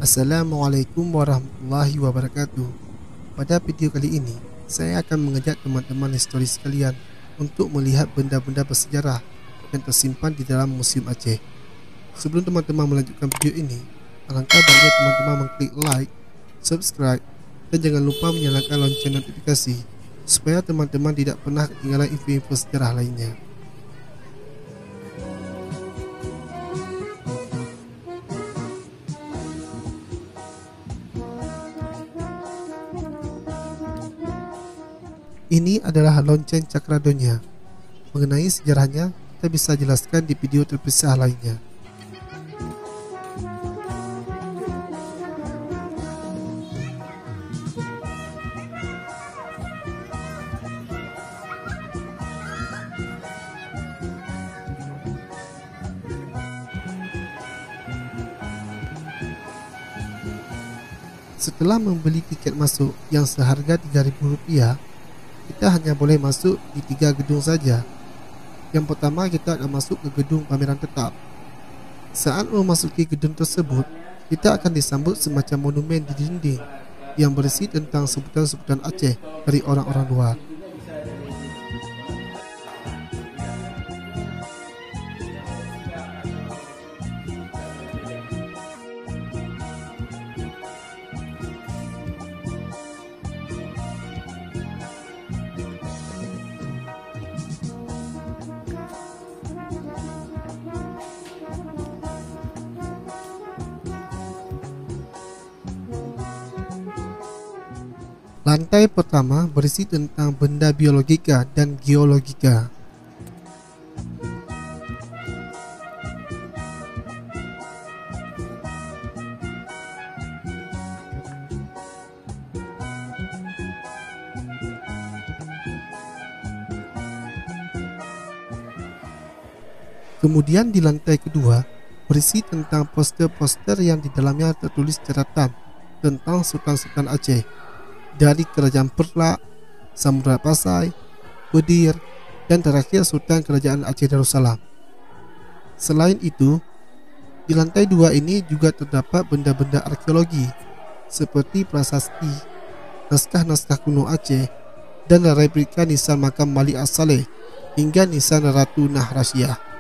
Assalamualaikum warahmatullahi wabarakatuh. Pada video kali ini, saya akan mengajak teman-teman historis sekalian untuk melihat benda-benda bersejarah yang tersimpan di dalam Museum Aceh. Sebelum teman-teman melanjutkan video ini, alangkah baiknya teman-teman mengklik like, subscribe, dan jangan lupa menyalakan lonceng notifikasi supaya teman-teman tidak pernah ketinggalan info-info sejarah lainnya. Ini adalah lonceng Cakradonya. Mengenai sejarahnya, kita bisa jelaskan di video terpisah lainnya. Setelah membeli tiket masuk yang seharga Rp3.000, kita hanya boleh masuk di 3 gedung saja. Yang pertama, kita akan masuk ke gedung pameran tetap. Saat memasuki gedung tersebut, kita akan disambut semacam monumen di dinding yang berisi tentang sebutan-sebutan Aceh dari orang-orang luar. Lantai pertama berisi tentang benda biologika dan geologika. Kemudian di lantai kedua berisi tentang poster-poster yang di dalamnya tertulis catatan tentang Sultan-Sultan Aceh dari Kerajaan Perlak, Samurai Pasai, Bedir, dan terakhir Sultan Kerajaan Aceh Darussalam. Selain itu, di lantai 2 ini juga terdapat benda-benda arkeologi seperti prasasti, naskah-naskah kuno Aceh, dan replika nisan makam Malik As-Saleh hingga nisan Ratu Nahrasyah.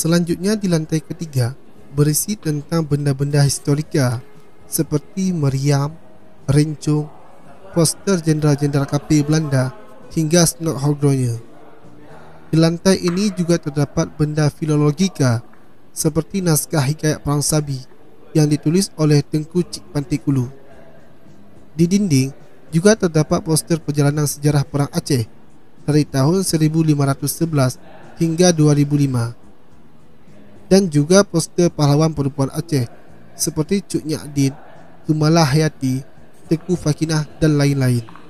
Selanjutnya di lantai ketiga berisi tentang benda-benda historika seperti meriam, rencong, poster jenderal-jenderal kapal Belanda hingga snotholdronya. Di lantai ini juga terdapat benda filologika seperti naskah hikayat Perang Sabi yang ditulis oleh Tengku Cik Pantikulu. Di dinding juga terdapat poster perjalanan sejarah Perang Aceh dari tahun 1511 hingga 2005 dan juga poster pahlawan perempuan Aceh seperti Cuk Nyak Din, Tumalah Hayati, Tengku Fakinah dan lain-lain.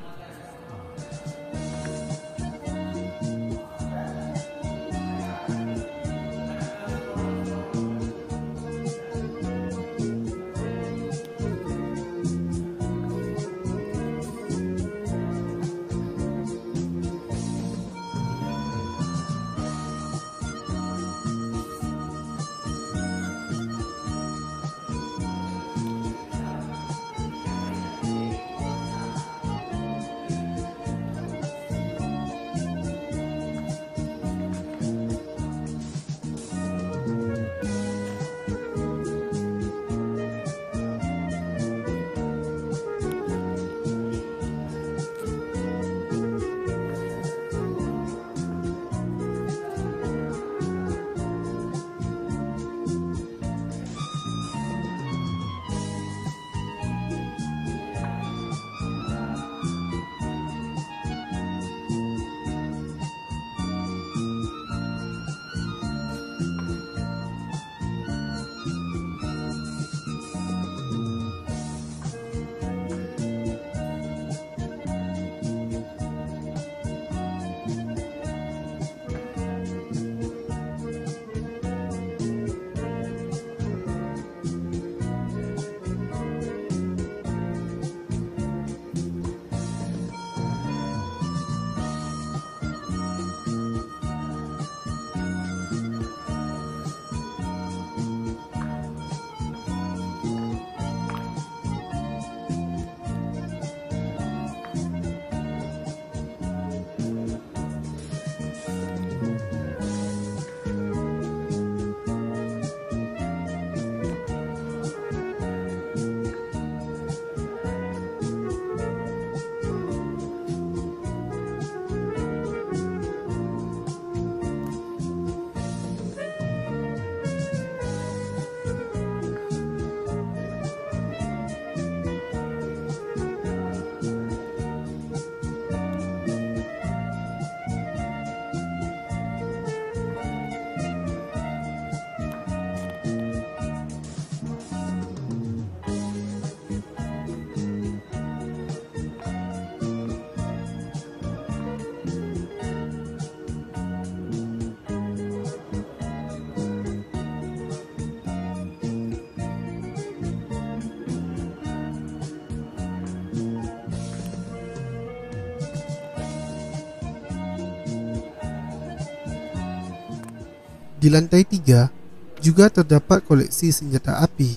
Di lantai 3 juga terdapat koleksi senjata api,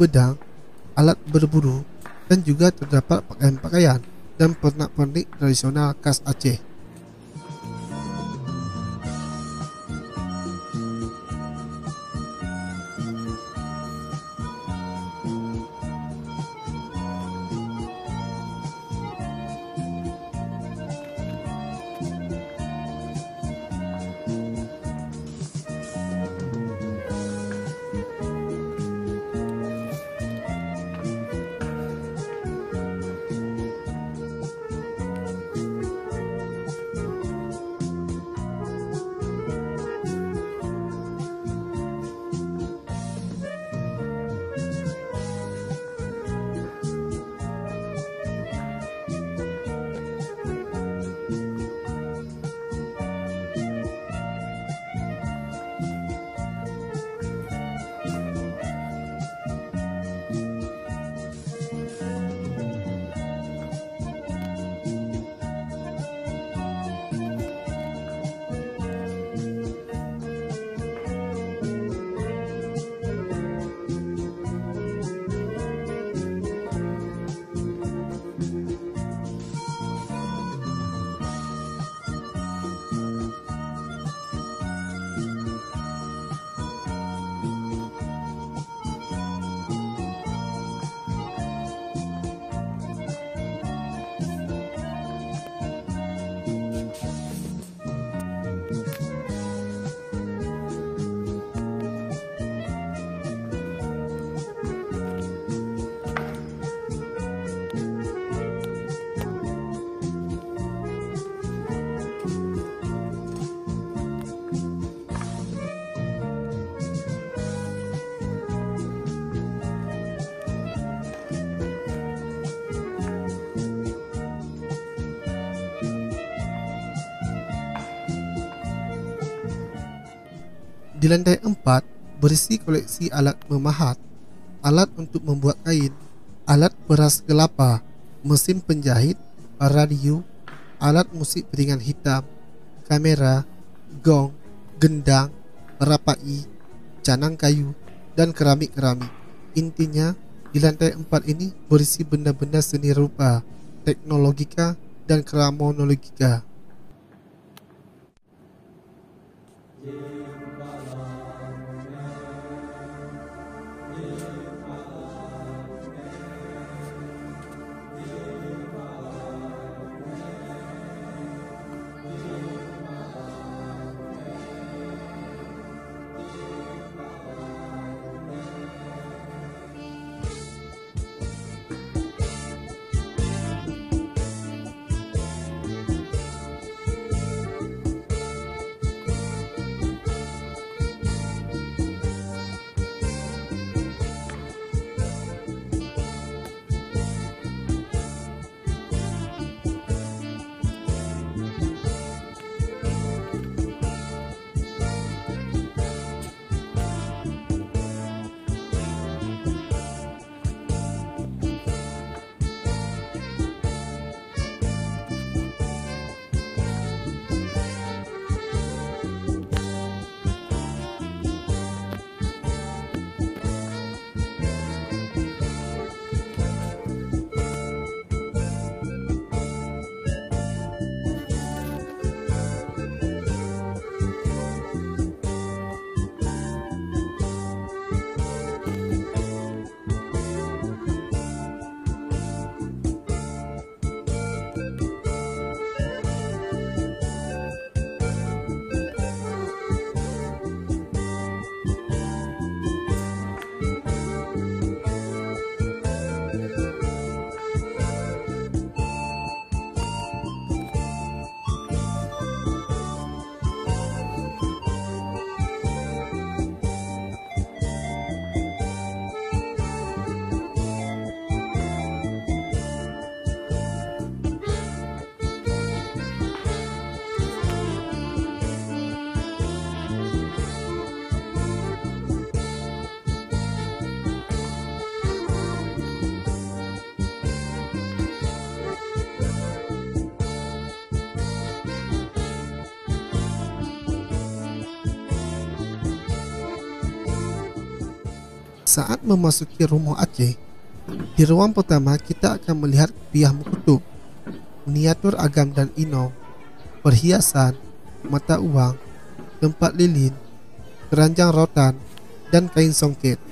pedang, alat berburu dan juga terdapat pakaian-pakaian dan pernak-pernik tradisional khas Aceh. Di lantai 4 berisi koleksi alat memahat, alat untuk membuat kain, alat peras kelapa, mesin penjahit, radio, alat musik piringan hitam, kamera, gong, gendang, rapai, canang kayu, dan keramik-keramik. Intinya, di lantai 4 ini berisi benda-benda seni rupa, teknologika, dan kriminologika. Saat memasuki rumah Aceh, di ruang pertama kita akan melihat piah kutub, miniatur agam dan ino, perhiasan, mata uang, tempat lilin, keranjang rotan, dan kain songket.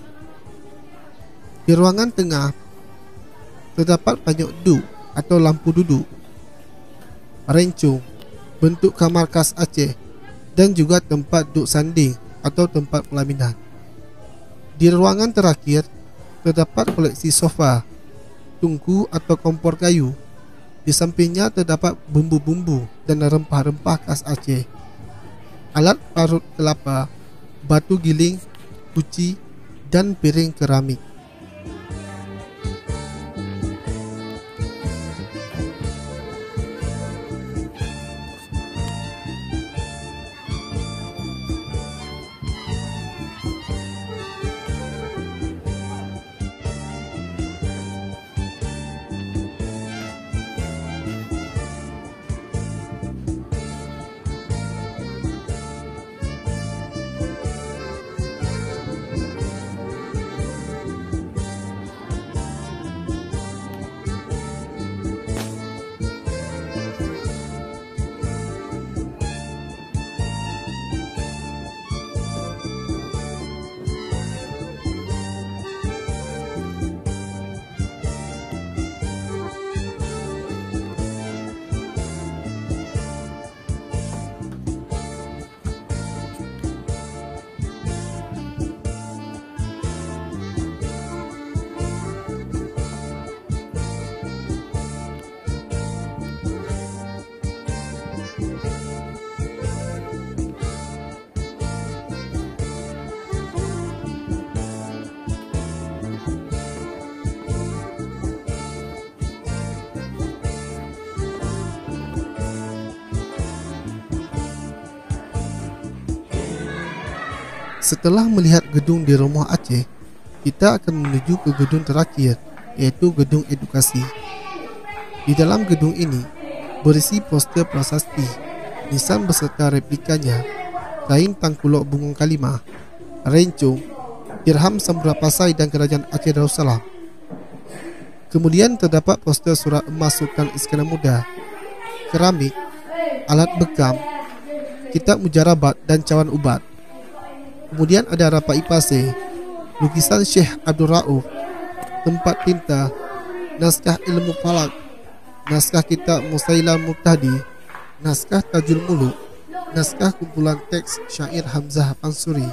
Di ruangan tengah terdapat panyok duk atau lampu duduk, rencung, bentuk kamar khas Aceh, dan juga tempat duduk sanding atau tempat pelaminan. Di ruangan terakhir terdapat koleksi sofa, tungku atau kompor kayu. Di sampingnya terdapat bumbu-bumbu dan rempah-rempah khas Aceh, alat parut kelapa, batu giling, kuci, dan piring keramik. Setelah melihat gedung di Rumah Aceh, kita akan menuju ke gedung terakhir, iaitu gedung edukasi. Di dalam gedung ini berisi poster prasasti, nisan beserta replikanya, kain tangkulok bungung kalimah, rencong, dirham Samudra Pasai dan Kerajaan Aceh Darussalam. Kemudian terdapat poster surat emas Sultan Iskandar Muda, keramik, alat bekam, kitab mujarabat dan cawan ubat. Kemudian ada rapai pasir, lukisan Syekh Abdul Rauf, tempat tinta, naskah ilmu falak, naskah kitab Musailah Muqtadi, naskah Tajul Muluk, naskah kumpulan teks syair Hamzah Pansuri,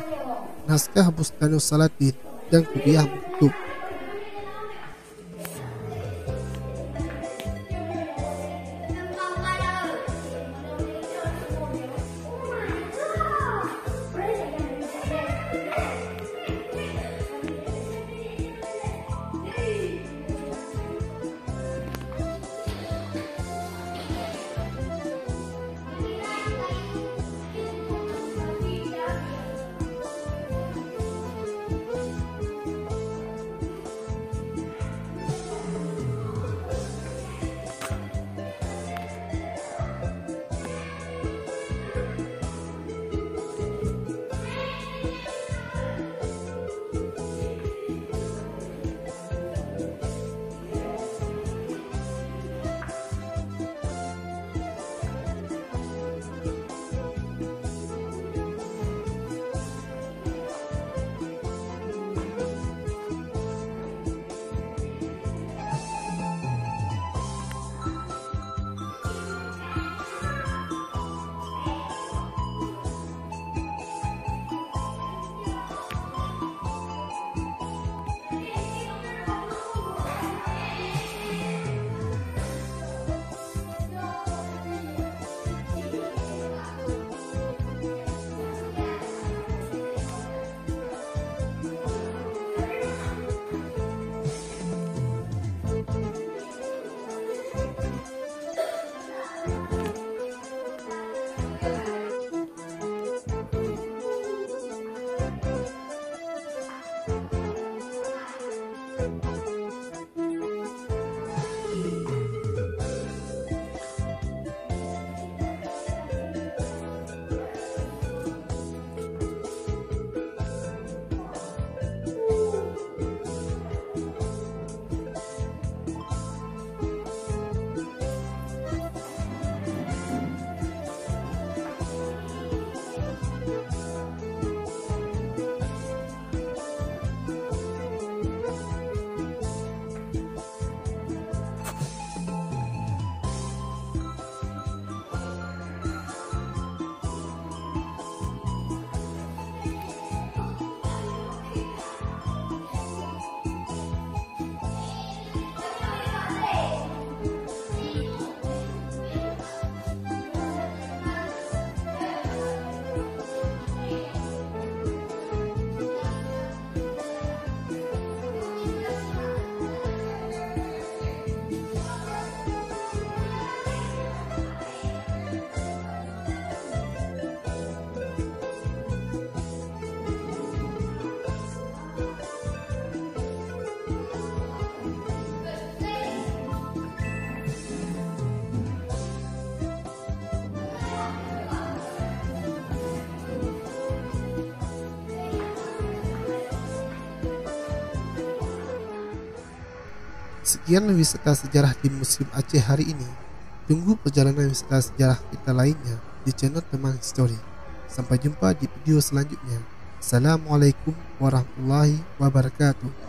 naskah Bustanus Salatin dan kopiah kutub. Sekian wisata sejarah di Museum Aceh hari ini. Tunggu perjalanan wisata sejarah kita lainnya di channel Teman History. Sampai jumpa di video selanjutnya. Assalamualaikum warahmatullahi wabarakatuh.